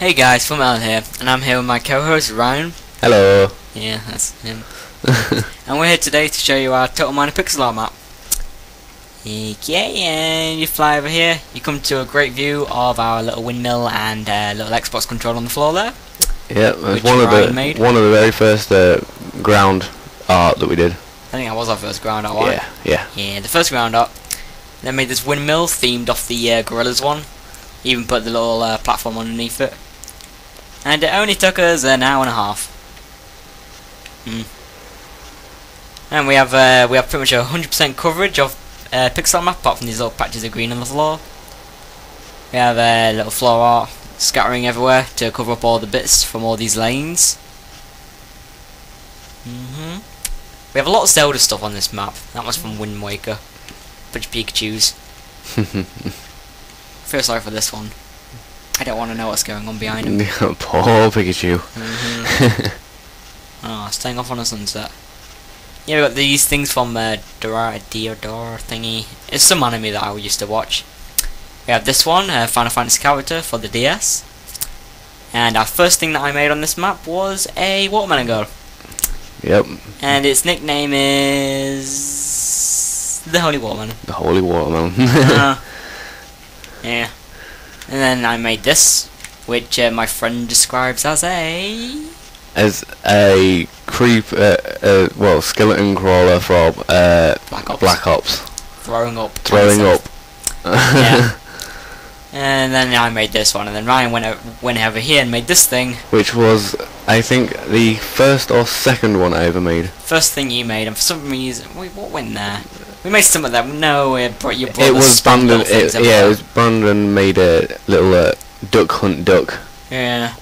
Hey guys, Fummel here, and I'm here with my co-host Ryan. Hello. Yeah, that's him. And we're here today to show you our Total Miner pixel art map. Okay, and you fly over here, you come to a great view of our little windmill and little Xbox controller on the floor there. Yeah, it was one of the very first ground art that we did. I think that was our first ground art, right? Yeah. The first ground art. Then made this windmill themed off the Gorillas one. Even put the little platform underneath it. And it only took us an hour and a half. And we have pretty much 100% coverage of pixel map, apart from these little patches of green on the floor. We have little floor art scattering everywhere to cover up all the bits from all these lanes. We have a lot of Zelda stuff on this map. That was from Wind Waker. Bunch of Pikachus. Feel sorry for this one. I don't want to know what's going on behind him. Poor Pikachu. Oh, staying off on a sunset. Yeah, we got these things from Diodor thingy. It's some anime that I used to watch. We have this one, Final Fantasy character for the DS. And our first thing that I made on this map was a watermelon girl. Yep. And its nickname is the Holy Watermelon. The Holy Watermelon. Yeah. And then I made this, which my friend describes as a skeleton crawler from Black Ops. Throwing up. Yeah. And then I made this one, and then Ryan went over here and made this thing, which was, I think, the first or second one I ever made. First thing you made, and for some reason, what went there? We made some of them. No, you brought it was Brandon. It was Brandon made a little duck hunt duck. Yeah,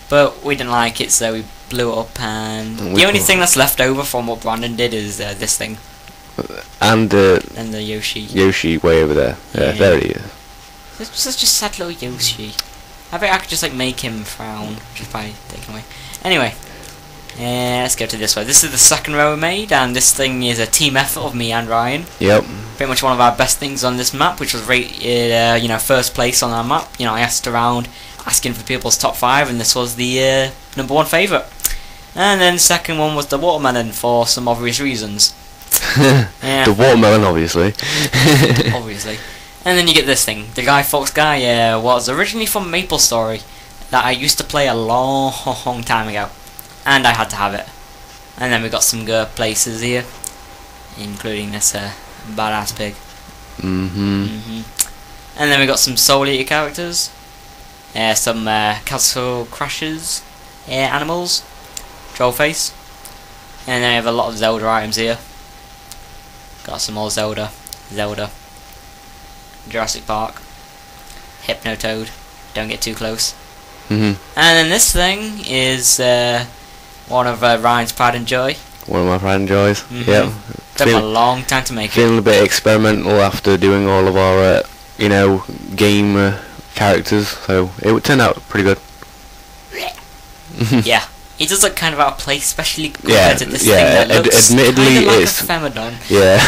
but we didn't like it, so we blew it up. And the only thing that's left over from what Brandon did is this thing. And the Yoshi. Yoshi way over there. Yeah, there he is. Such a sad little Yoshi. I bet I could just like make him frown just by taking away. Anyway. Let's go to this way. This is the second row we made, and this thing is a team effort of me and Ryan. Yep. Pretty much one of our best things on this map, which was rated, first place on our map. You know, I asked around, asking for people's top 5, and this was the #1 favourite. And then the second one was the watermelon for some obvious reasons. Yeah. The watermelon, obviously. Obviously. And then you get this thing. The Guy Fawkes guy was originally from Maple Story, that I used to play a long time ago. And I had to have it. And then we got some good places here, including this badass pig. And then we got some Soul Eater characters, some Castle Crashers, animals, Trollface, and then we have a lot of Zelda items here. Got some more Zelda, Jurassic Park, Hypnotoad. Don't get too close. And then this thing is one of Ryan's pride and joy. One of my pride and joys. Yep. Took a long time to make it. Feeling a bit experimental after doing all of our, game characters. So it would turn out pretty good. Yeah. It does look kind of out of place, especially compared to this thing that looks admittedly like it's a Femidon. Yeah.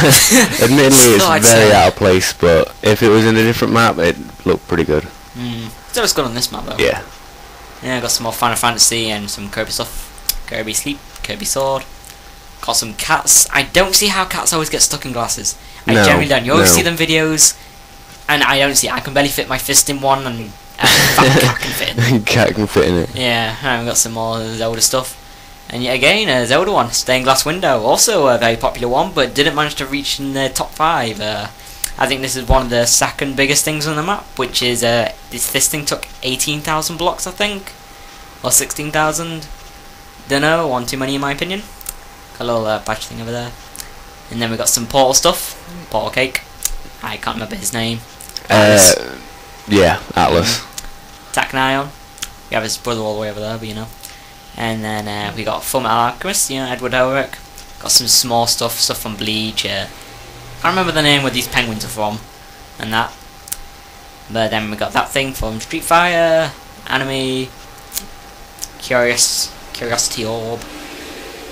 Admittedly it's very out of place, but if it was in a different map, it looked pretty good. So it's good on this map though. Yeah. Yeah, got some more Final Fantasy and some Kirby stuff. Kirby Sleep, Kirby Sword. Got some cats. I don't see how cats always get stuck in glasses. I generally don't. You always see them videos, and I don't see it. I can barely fit my fist in one, and cat can fit in it. Cat can fit in it. Yeah, and we got some more Zelda stuff. And yet again, a Zelda one, Stained Glass Window. Also a very popular one, but didn't manage to reach in the top 5. I think this is one of the second biggest things on the map, which is this thing took 18,000 blocks, I think, or 16,000. Don't know, one too many in my opinion. Got a little badge thing over there, and then we got some Portal stuff, Portal Cake. I can't remember his name. Yeah, Atlas. Tacnion. We have his brother all the way over there, but you know. And then we got Fullmetal Alchemist, Edward Elric. Got some small stuff from Bleach. I can't remember the name where these penguins are from, and that. But then we got that thing from Street Fighter, Anime, Curiosity Orb,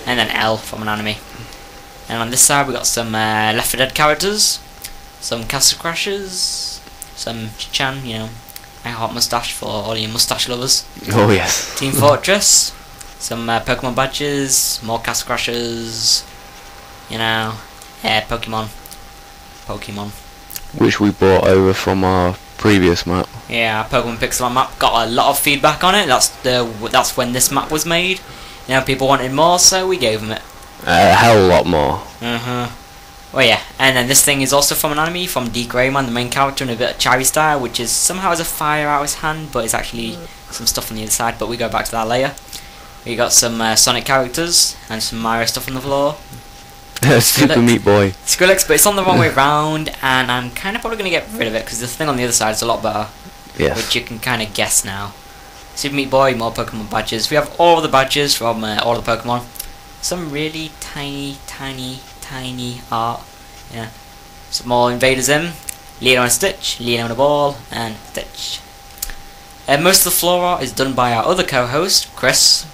and then L from an anime. And on this side we got some Left 4 Dead characters, some Castle Crashers, some Chan, My hot mustache for all you mustache lovers. Oh yes. Team Fortress. Some Pokemon badges. More Castle Crashers. You know. Yeah, Pokemon. Which we brought over from our previous map. Yeah, Pokemon Pixel map got a lot of feedback on it. That's when this map was made. You know, people wanted more, so we gave them it. A hell of a lot more. Well, yeah, and then this thing is also from an anime, from D. Greyman, the main character, in a bit of Chibi style, which is somehow has a fire out his hand, but it's actually some stuff on the other side, but we go back to that later. We got some Sonic characters, and some Mario stuff on the floor. Super Meat Boy. Skrillex, but it's on the wrong way round, and I'm kind of probably going to get rid of it, because the thing on the other side is a lot better. Yes. Which you can kind of guess now. Super Meat Boy, more Pokemon badges. We have all the badges from all the Pokemon. Some really tiny art. Yeah. Some more Invaders in. Leon and Stitch, Leon and a Ball, and Stitch. Most of the floor art is done by our other co-host, Chris,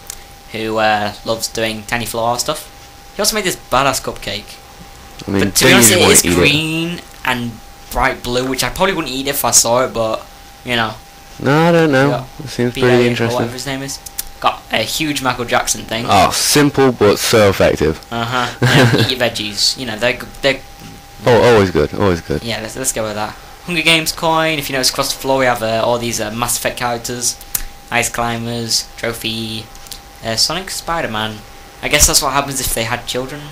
who loves doing tiny floor art stuff. He also made this badass cupcake. I mean, But to be honest, it is green and bright blue, which I probably wouldn't eat if I saw it, but, you know. No, I don't know. It seems BA, pretty or interesting. whatever his name is. Got a huge Michael Jackson thing. Oh, simple but so effective. Yeah, eat your veggies. You know, they're Oh, always good, always good. yeah, let's go with that. Hunger Games coin. If you notice across the floor, we have all these Mass Effect characters, Ice Climbers, Trophy, Sonic, Spider-Man. I guess that's what happens if they had children.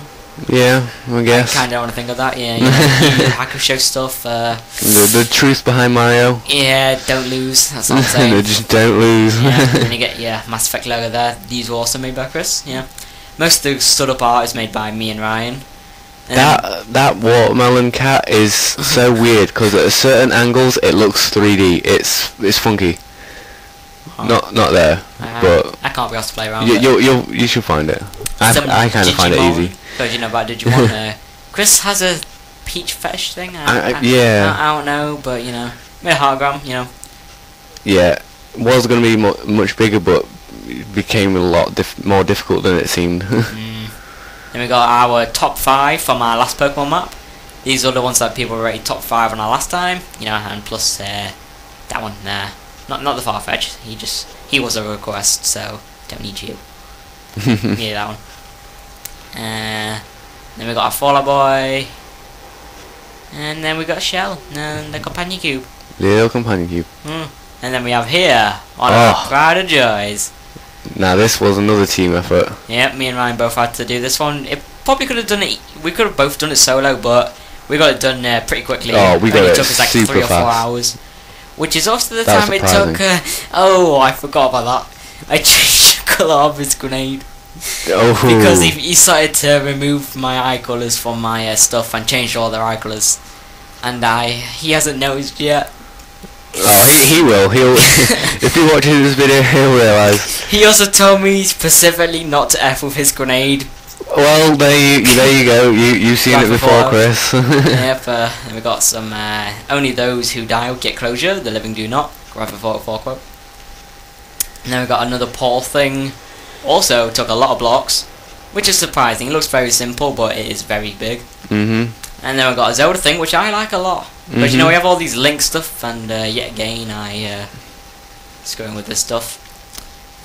Yeah, I guess. Kind of want to think of that. Yeah, you know, Hacker Show stuff. The truth behind Mario. Yeah, don't lose. That's what I'm saying. They just don't lose. Yeah, and you get Mass Effect logo there. These were also made by Chris. Yeah, most of the stood up art is made by me and Ryan. That watermelon cat is so weird because at certain angles it looks 3D. It's funky. Oh. Not there, but I can't be asked to play around with it. you should find it. I kind of find it easy. Because you know about Digimon. Chris has a peach fetish thing. Yeah. I don't know, but you know, made a hologram. You know. Yeah, was going to be much bigger, but it became a lot more difficult than it seemed. Then we got our top 5 from our last Pokemon map. These are the ones that people rated top 5 on our last time. You know, and plus that one there. Not the Farfetch. He was a request, so don't need you. Yeah, that one. Then we got our Fallout Boy. And then we got Shell and the Companion Cube. Little Companion Cube. And then we have here on our Pride of Joys. Now this was another team effort. Yeah, me and Ryan both had to do this one. It probably could have done it. We could have both done it solo, but we got it done pretty quickly. Oh, we got it took us like super 3 or 4 fast. hours, which is also the That time was it took. Oh, I forgot about that. I changed the colour of his grenade because he started to remove my eye colours from my stuff and changed all their eye colours, and he hasn't noticed yet. Oh, he will. If he watches this video, he'll realise. He also told me specifically not to F with his grenade. Well, there you go. You've seen it before, Chris. Yep. And we got some. Only those who die will get closure. The living do not. Graph a 4 quote. And then we got another Paul thing. Also took a lot of blocks, which is surprising. It looks very simple, but it is very big. And then we got a Zelda thing, which I like a lot. But you know, we have all these Link stuff, and yet again, I just going with this stuff.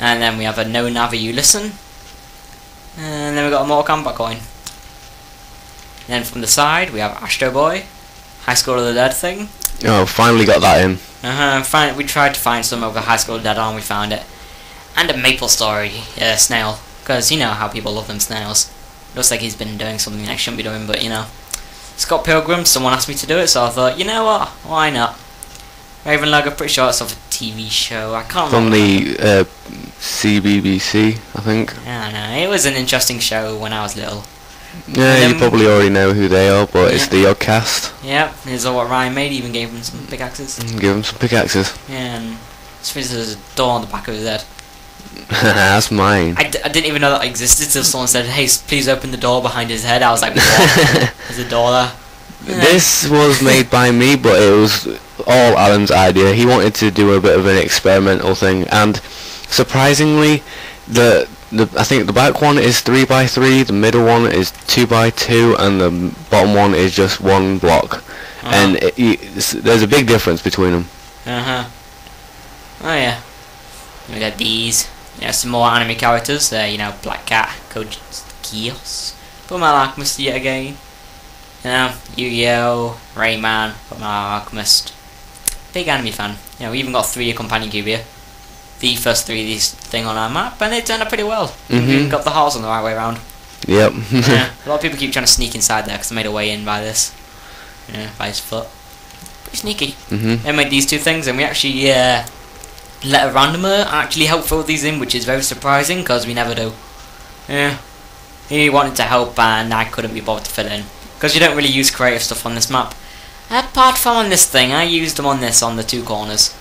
And then we have a No Navi You Listen. And then we got a Mortal Kombat coin. And then from the side, we have Astro Boy, High School of the Dead thing. Oh, finally got that in. We tried to find some of the High School of the Dead on, we found it. And a Maple Story snail, because you know how people love them snails. Looks like he's been doing something that he shouldn't be doing, but you know. Scott Pilgrim, someone asked me to do it, so I thought, you know what, why not? Raven Log, I'm pretty sure it's off a TV show, I can't remember. From the CBBC, I think. I don't know, it was an interesting show when I was little. Yeah, you probably already know who they are, but it's the Oddcast. Yep, here's what Ryan made, he even gave him some pickaxes. Give him some pickaxes. Yeah, and there's a door on the back of his head. That's mine. I didn't even know that existed until someone said, hey, please open the door behind his head. I was like, what? There's a door there. This was made by me, but it was all Alan's idea. He wanted to do a bit of an experimental thing, and surprisingly, I think the back one is 3x3, the middle one is 2x2, and the bottom one is just 1 block. And there's a big difference between them. Oh yeah. We got these. You know, some more anime characters. You know, Black Cat, Code Geass, Fullmetal Alchemist yet again. You know, Yu-Gi-Oh, Rayman, Fullmetal Alchemist. Big anime fan. You know, we even got 3 companion cube here. The first 3D thing on our map, and they turned out pretty well. We even got the halls on the right way around. Yep. Yeah, a lot of people keep trying to sneak inside there because I made a way in by this. You know, by his foot. Pretty sneaky. They made these 2 things, and we actually let a randomer actually help fill these in, which is very surprising because we never do. Yeah, he wanted to help, and I couldn't be bothered to fill in because you don't really use creative stuff on this map. Apart from on this thing, I used them on this on the 2 corners.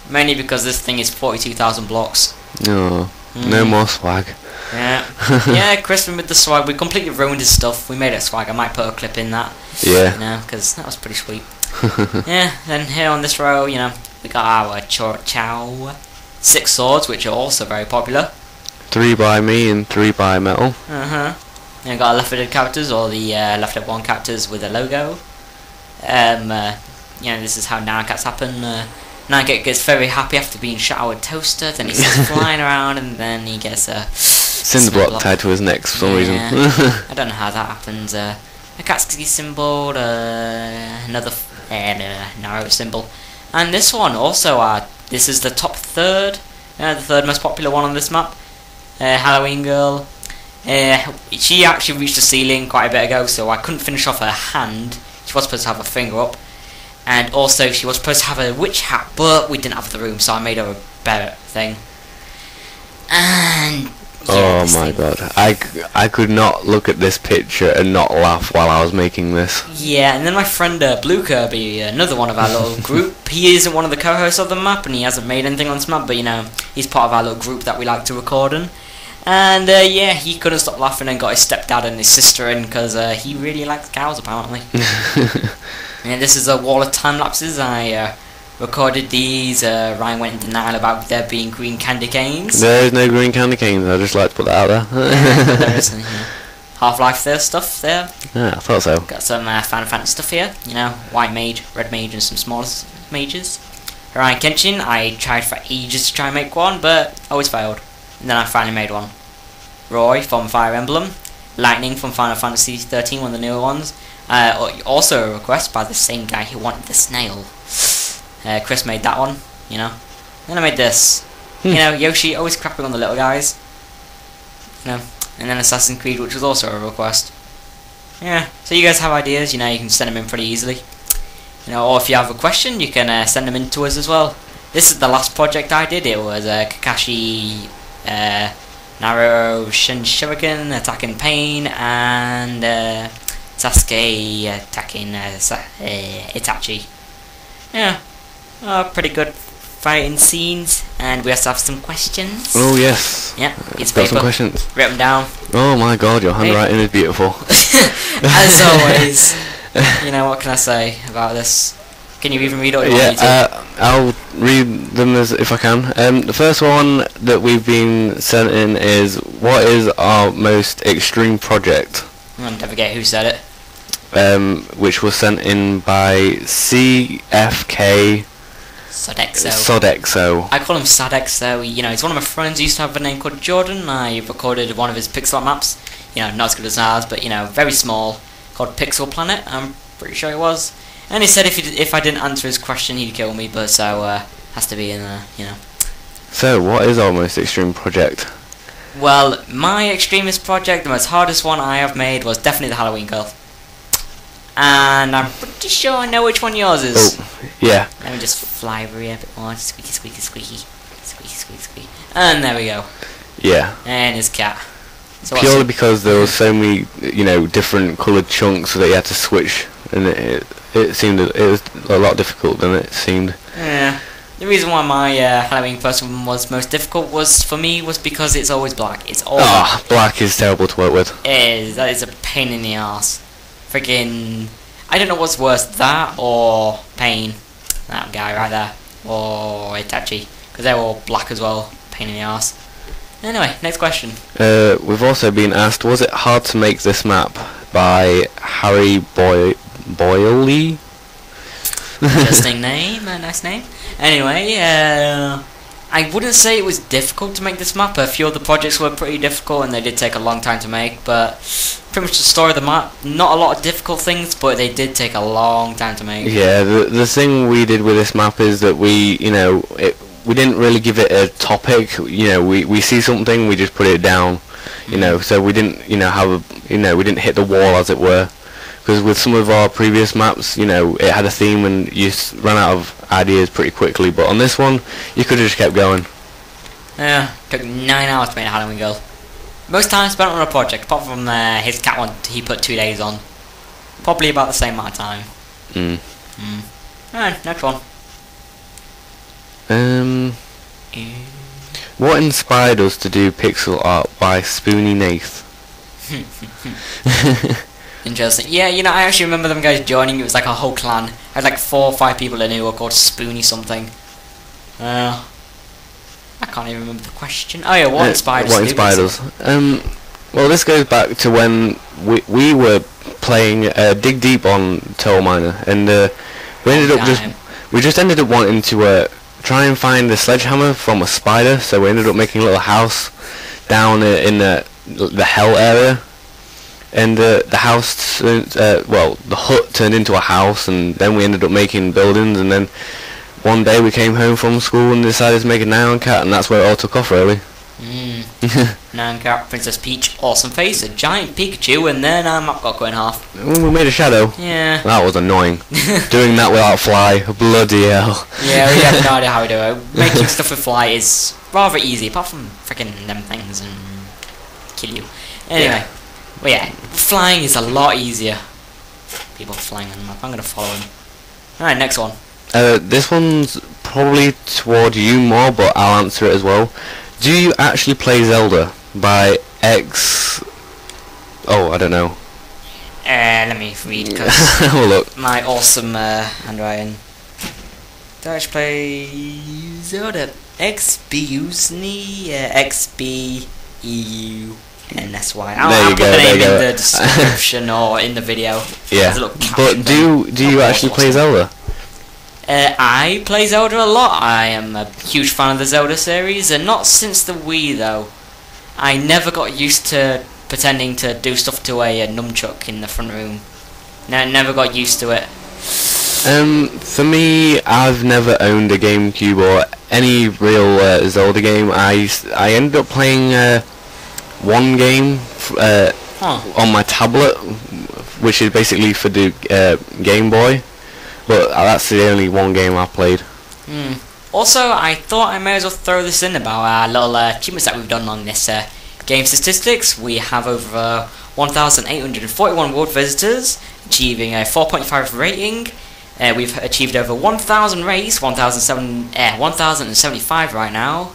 Mainly because this thing is 42,000 blocks. Oh, no more swag. Yeah, yeah. Chris with the swag. We completely ruined his stuff. We made it swag. I might put a clip in that. Yeah. You know, because that was pretty sweet. Yeah. Then here on this row, you know, we got our Chow 6 swords, which are also very popular. 3 by me and 3 by metal. Then we got our Left 4 Dead characters, or the Left 4 Dead 1 characters with a logo. You know, this is how Narcats happen. Narcat gets very happy after being shot out with toaster, then he starts flying around, and then he gets a cinder block tied to his neck for some reason. I don't know how that happens. A Katsuki symbol, another Naruto symbol, and this one also. This is the top 3rd, the 3rd most popular one on this map. Halloween Girl. She actually reached the ceiling quite a bit ago, so I couldn't finish off her hand. She was supposed to have her finger up. And also, she was supposed to have a witch hat, but we didn't have the room, so I made her a better thing. And yeah, oh my god, I could not look at this picture and not laugh while I was making this. Yeah, and then my friend Blue Kirby, another one of our little group, he isn't one of the co-hosts of the map, and he hasn't made anything on this map, but you know, he's part of our little group that we like to record in. And yeah, he couldn't stop laughing and got his stepdad and his sister in because he really likes cows apparently. And this is a wall of time lapses. I recorded these. Ryan went in denial about there being green candy canes. There is no green candy canes. I just like to put that out there. Yeah, there isn't. You know. Half-Life there stuff there. Yeah, I thought so. Got some Final Fantasy stuff here. You know, white mage, red mage, and some smaller mages. Ryan Kenshin. I tried for ages to try and make one, but always failed. And then I finally made one. Roy from Fire Emblem. Lightning from Final Fantasy 13, one of the newer ones. Also a request by the same guy who wanted the snail. Chris made that one, you know. Then I made this. You know, Yoshi always crapping on the little guys. You know. And then Assassin's Creed, which was also a request. Yeah, so you guys have ideas, you know, you can send them in pretty easily. You know, or if you have a question, you can send them in to us as well. This is the last project I did. It was Kakashi, Naruto Shuriken attacking Pain, and Sasuke attacking Itachi. Yeah, pretty good fighting scenes, and we also have some questions. Oh yes. Yeah, it's got paper. some questions. Write them down. Oh my god, your handwriting is beautiful. As always. You know, what can I say about this? Can you even read it? Or you want me to? I'll read them as if I can. The first one that we've been sent in is, what is our most extreme project? Don't forget who said it. Which was sent in by CFK Sodexo. I call him Sodexo. You know, he's one of my friends. He used to have a name called Jordan. I recorded one of his pixel maps. You know, not as good as ours, but you know, very small, called Pixel Planet. I'm pretty sure it was. And he said if I didn't answer his question, he'd kill me. But so has to be in there, you know. So, what is our most extreme project? Well, my extremist project, the most hardest one I have made, was definitely the Halloween Girl. And I'm pretty sure I know which one yours is. Oh, yeah. Let me just fly over here a bit more. Squeaky, squeaky, squeaky. Squeaky, squeaky, squeaky. And there we go. Yeah. And his cat. So purely because there were so many, you know, different coloured chunks that you had to switch, and it seemed it was a lot difficult than it seemed. Yeah. The reason why my Halloween first one was most difficult was because it's always black. It's all black is terrible to work with. That is a pain in the ass. Freaking, I don't know what's worse, that or Pain, that guy right there, or Itachi, because they're all black as well. Pain in the ass. Anyway, next question. We've also been asked, was it hard to make this map? By Harry Boyley. Interesting name, a nice name. Anyway, I wouldn't say it was difficult to make this map. A few of the projects were pretty difficult and they did take a long time to make, but pretty much the story of the map, not a lot of difficult things, but they did take a long time to make. Yeah, the thing we did with this map is that we didn't really give it a topic. We see something, we just put it down. So we didn't we didn't hit the wall, as it were. Because with some of our previous maps, it had a theme and you ran out of ideas pretty quickly. But on this one, you could have just kept going. Yeah, took 9 hours to make a Halloween girl. Most time spent on a project, apart from his cat one, he put 2 days on. Probably about the same amount of time. Alright, next one. What inspired us to do pixel art by Spoony Nath? Interesting. Yeah, I actually remember them guys joining. It was like a whole clan. I had like 4 or 5 people I knew who were called Spoony something. I can't even remember the question. Oh yeah, what inspired us? What inspired us? Well, this goes back to when we were playing Dig Deep on Total Miner, and we just ended up wanting to try and find the sledgehammer from a spider. So we ended up making a little house down in the hell area. And the house, the hut turned into a house, and then we ended up making buildings, and then one day we came home from school and decided to make a Nyan Cat, and that's where it all took off, really. Nyan Cat, Princess Peach, awesome face, a giant Pikachu, and then our map got cut in half. We made a shadow. Yeah. That was annoying. Doing that without Fly, bloody hell. Yeah, we have no idea how to do it. Making stuff with Fly is rather easy, apart from freaking them things and kill you. Anyway. Yeah. Well, yeah, flying is a lot easier. People flying on the map. I'm going to follow him. Alright, next one. This one's probably toward you more, but I'll answer it as well. Do you actually play Zelda by X... Oh, I don't know. Let me read, because oh, look. My awesome handwriting. Do I actually play Zelda? XBUSNI, XBEU. And that's why I'll put the name in the description or in the video. Yeah, but do you actually play Zelda? I play Zelda a lot. I am a huge fan of the Zelda series, and not since the Wii though. I never got used to pretending to do stuff to a nunchuck in the front room. No, I never got used to it. For me, I've never owned a GameCube or any real Zelda game. I ended up playing one game on my tablet, which is basically for the Game Boy, but that's the only one game I've played. Also, I thought I may as well throw this in about our little achievements that we've done on this game statistics. We have over 1,841 world visitors, achieving a 4.5 rating. We've achieved over 1,000 rays, 1,075 right now,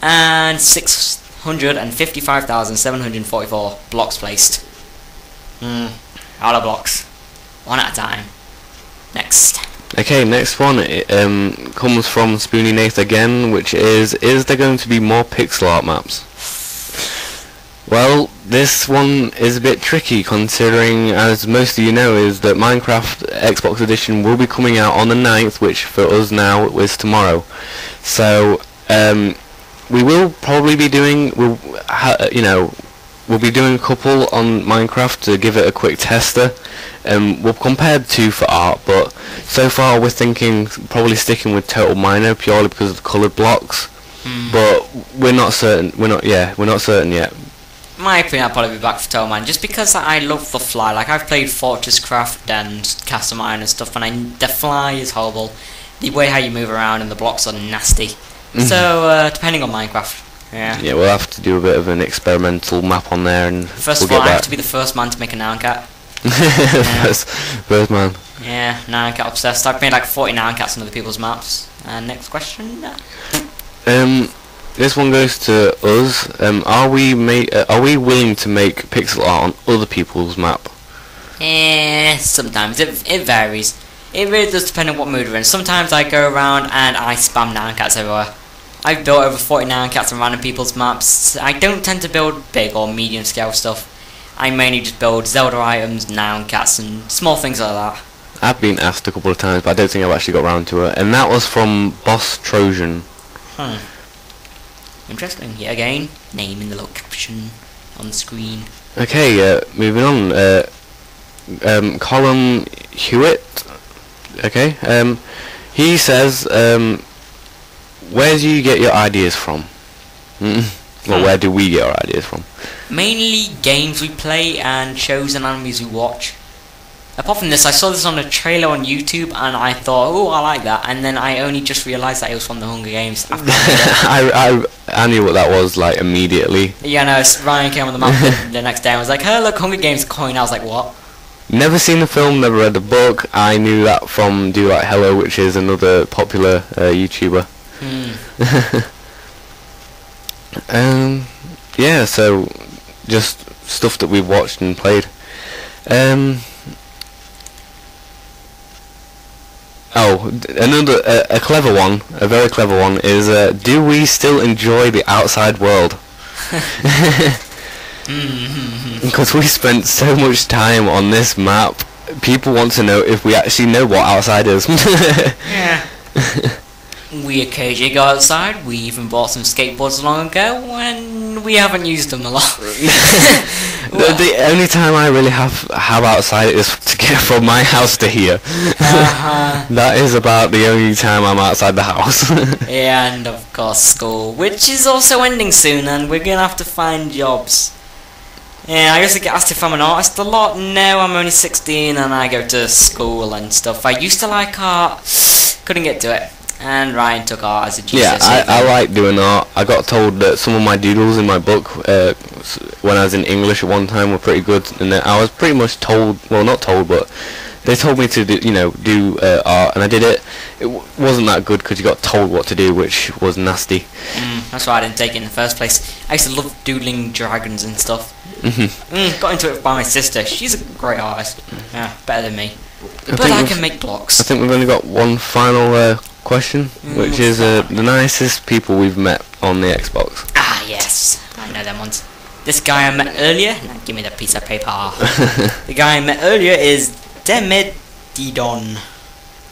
and 655,744 blocks placed. Out of blocks. One at a time. Next. Okay, next one comes from Spoony Nath again, which is there going to be more pixel art maps? Well, this one is a bit tricky, considering, as most of you know, is that Minecraft Xbox Edition will be coming out on the 9th, which for us now is tomorrow. So, we will probably be doing, we'll be doing a couple on Minecraft to give it a quick tester. We'll compare the two for art, but so far we're thinking probably sticking with Total Miner purely because of the coloured blocks. But we're not certain. We're not certain yet. In my opinion, I'll probably be back for Total Miner just because I love the fly. Like, I've played Fortress Craft and Castle Mine and stuff, and the fly is horrible. The way how you move around and the blocks are nasty. So, depending on Minecraft. Yeah, we'll have to do a bit of an experimental map on there, and first of all, I have to be the first man to make a Nyan Cat. First man. Yeah, Nyan Cat obsessed. I've made like 40 Nyan Cats on other people's maps. Next question. This one goes to us. Are we willing to make pixel art on other people's map? Sometimes it varies. It really does depend on what mood we're in. Sometimes I go around and I spam Nyan Cats everywhere. I've built over 40 Nyan Cats on random people's maps. I don't tend to build big or medium scale stuff. I mainly just build Zelda items, Nyan Cats, and small things like that. I've been asked a couple of times, but I don't think I've actually got round to it. And that was from Boss Trojan. Interesting. Yet again, name in the little caption on the screen. Okay, moving on. Colin Hewitt. Okay. He says, where do you get your ideas from? Well, where do we get our ideas from? Mainly games we play and shows and animes we watch. Apart from this, I saw this on a trailer on YouTube and I thought, oh, I like that. And then I only just realised that it was from the Hunger Games. After I knew what that was, like, immediately. Yeah, no, Ryan came on the map the next day and was like, hey, look, Hunger Games coin. I was like, what? Never seen the film, never read the book. I knew that from Do Like Hello, which is another popular YouTuber. Yeah, so just stuff that we've watched and played. Another a clever one, a very clever one is do we still enjoy the outside world? Because we spent so much time on this map, people want to know if we actually know what outside is. Yeah. We occasionally go outside. We even bought some skateboards long ago, and we haven't used them a lot. The only time I really have outside is to get from my house to here. That is about the only time I'm outside the house. Yeah, and of course school, which is also ending soon, and we're gonna have to find jobs. Yeah, I also get asked if I'm an artist a lot. No, I'm only 16 and I go to school and stuff. I used to like art, couldn't get to it. And Ryan took art as a GCSE. Yeah, I like doing art. I got told that some of my doodles in my book, when I was in English at one time, were pretty good. And I was pretty much told, well, not told, but they told me to do art, and I did it. It wasn't that good because you got told what to do, which was nasty. That's why I didn't take it in the first place. I used to love doodling dragons and stuff. Got into it by my sister. She's a great artist. Yeah, better than me. But I can make blocks. I think we've only got one final question, which is the nicest people we've met on the Xbox. Ah, yes. I know them ones. This guy I met earlier... Now, give me the piece of paper. The guy I met earlier is Demedidon.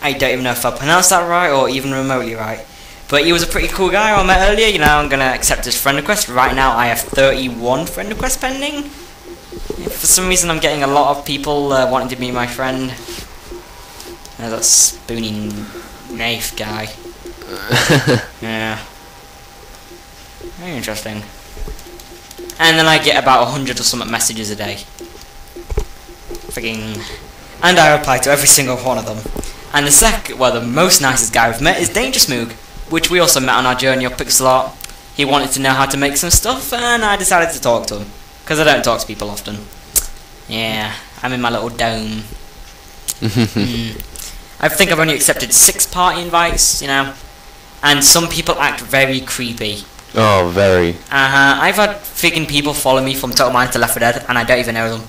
I don't even know if I pronounced that right or even remotely right. But he was a pretty cool guy I met earlier. You know, I'm going to accept his friend request. Right now I have 31 friend requests pending. For some reason I'm getting a lot of people wanting to be my friend. There's that spoony knife guy. Yeah. Very interesting. And then I get about 100 or something messages a day. Frigging. And I reply to every single one of them. And the most nicest guy I've met is Dangerous Moog, which we also met on our journey up Pixel Art. He wanted to know how to make some stuff, and I decided to talk to him. Because I don't talk to people often. Yeah, I'm in my little dome. I think I've only accepted 6 party invites, you know. And some people act very creepy. Oh, very. I've had freaking people follow me from Total Mine to Left 4 Dead, and I don't even know them.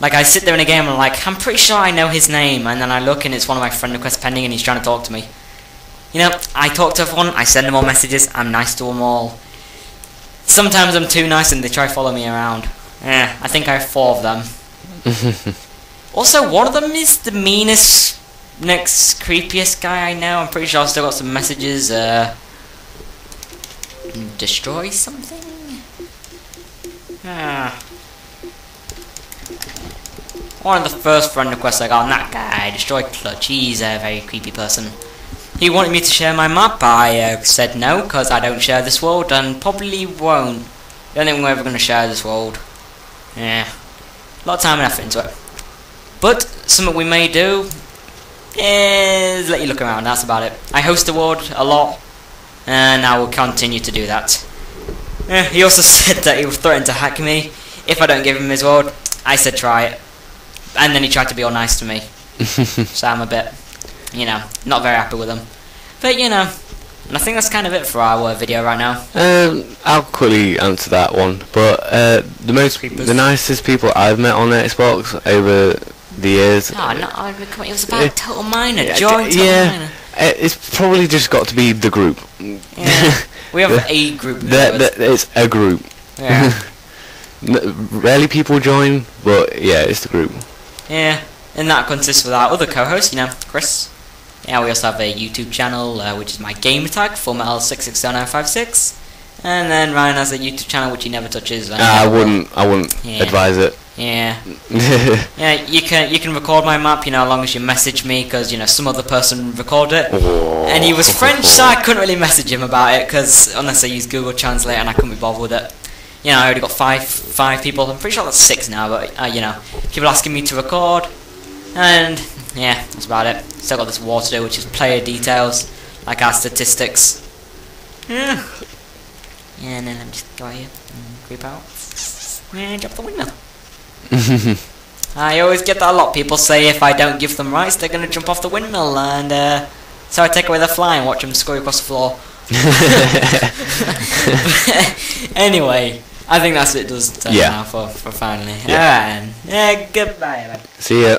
Like, I sit there in a game and I'm like, I'm pretty sure I know his name, and then I look and it's one of my friend requests pending and he's trying to talk to me. You know, I talk to everyone, I send them all messages, I'm nice to them all. Sometimes I'm too nice and they try to follow me around. Yeah, I think I have 4 of them. Also, one of them is the meanest, next creepiest guy I know. I'm pretty sure I've still got some messages. Destroy something? One of the first friend requests I got on that guy, Destroy Clutch. He's a very creepy person. He wanted me to share my map. I said no, because I don't share this world and probably won't. I don't think we're ever going to share this world. Yeah. A lot of time and effort into it. But something we may do is let you look around. That's about it. I host the world a lot, and I will continue to do that. He also said that he would threaten to hack me if I don't give him his world. I said try it. And then he tried to be all nice to me. So I'm a bit, you know, not very happy with him. But, you know, and I think that's kind of it for our video right now. I'll quickly answer that one. But the nicest people I've met on Xbox over the years... Oh, no, it was about Total Miner. Join Total Miner. It's probably just got to be the group. Yeah. We have a group. It's a group. Yeah. Rarely people join, but yeah, it's the group. Yeah. and that consists of our other co-host, you know, Chris. Yeah, we also have a YouTube channel, which is my game tag, FullMetal660956. And then Ryan has a YouTube channel which he never touches. I wouldn't advise it. Yeah. Yeah, you can record my map, you know, as long as you message me, because, you know, some other person recorded it. And he was French, so I couldn't really message him about it, because unless I used Google Translate, and I couldn't be bothered with it. You know, I already got five people. I'm pretty sure that's 6 now, but, you know, people asking me to record. And, yeah, that's about it. Still got this war to do, which is player details, like our statistics. Yeah. Yeah, and then let me just go out here and creep out. And jump the windmill. I always get that a lot. People say if I don't give them rights, they're going to jump off the windmill, and so I take away their fly and watch them scurry across the floor. Anyway, I think that's it. Does now for finally. Yeah. Alright, yeah, goodbye. See ya.